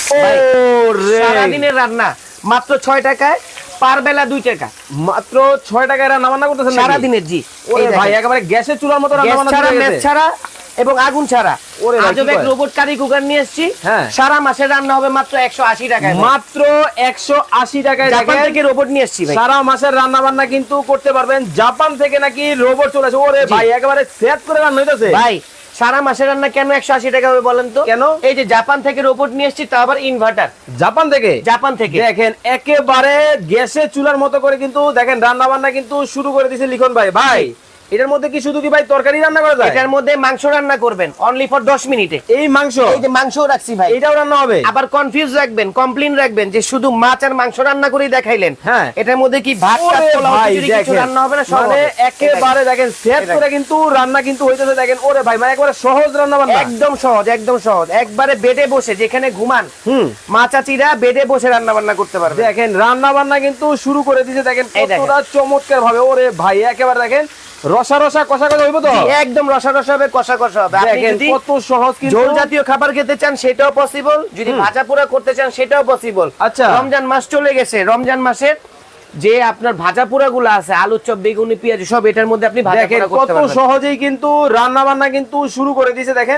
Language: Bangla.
সারাদিনের রান্না মাত্র 6 টাকায়, পার বেলা 2 টাকা। মাত্র 6 টাকায় রান্না বান্না করতেছেন সারাদিনের, জি। ওরে ভাই একেবারে গ্যাসের চুলার মতো রান্না বান্না ছাড়া, হয়ে মেস গেছে। ছাড়া এবং আগুন ছাড়া। ওরে ভাই, আজব কি এক কয়? রোবট কারি কুকার নিয়ে এসেছি। হ্যাঁ। সারা মাসের রান্না হবে মাত্র 180 টাকায়। মাত্র 180 টাকায় জাপান দেখেন থেকে রোবট নিয়ে এসেছি ভাই। সারা মাসের রান্না বান্না কিন্তু করতে পারবেন। জাপান থেকে নাকি রোবট চলে আসে। ওরে জি। ভাই একেবারে সেট করে রান্না হইতাছে ভাই সারা মাসের রান্না কেন 180 টাকা হবে বলেন তো? কেন? এই যে জাপান থেকে রোবট নিয়ে এসেছি, তা আবার ইনভার্টার। জাপান থেকে জাপান থেকে দেখেন একেবারে গ্যাসের চুলার মতো করে কিন্তু দেখেন রান্না বান্না কিন্তু শুরু করে দিয়েছে লিখন ভাই। ভাই এটার মধ্যে কি শুধু কি ভাই তরকারি রান্না করা যায়? এটার মধ্যে মাংস রান্না করবেন অনলি ফর 10 মিনিটে। এই মাংস, এই যে মাংসও রাখছি ভাই। এটাও রান্না হবে? আবার কনফিউজ রাখবেন, কমপ্লেইন রাখবেন যে শুধু মাছ আর মাংস রান্না করেই দেখাইলেন। হ্যাঁ। এটার মধ্যে কি ভাত, ওরে পোলাও, ভাই খিচুড়ি কিছু দেখেন, রান্না হবে না? সব মানে হবে। একেবারে দেখেন সেট এটা করে কিন্তু রান্না কিন্তু হইতেছে। দেখেন ওরে ভাই মানে একেবারে সহজ রান্না বান্না। একদম সহজ, একদম সহজ। একবারে বেডে বসে, যেখানে ঘুমান মা চাচিরা বেডে বসে রান্না বান্না করতে পারবে। দেখেন রান্না বান্না কিন্তু শুরু করে দিয়েছে। দেখেন এই দেখেন। কতটা চমৎকার ভাবে। ওরে ভাই একেবারে দেখেন রসা রসা কষা কষা হইব তো? জি, একদম রসা রসা হবে, কষা কষা হবে। আপনি দেখেন যদি কত সহজ কিন্তু। ঝোল জাতীয় খাবার খেতে চান সেটাও পসিবল, যদি ভাজা পোড়া করতে চান সেটাও পসিবল। আচ্ছা। রমজান মাস চলে গেছে, রমজান মাসের যে আপনার ভাজা পোড়া গুলো আছে, আলু চপ, বেগুনি, পেঁয়াজ, সব এটার মধ্যে আপনি ভাজা দেখেন পোড়া করতে কত পারবেন। সহজেই কিন্তু রান্না বান্না কিন্তু শুরু করে দিয়েছে। দেখেন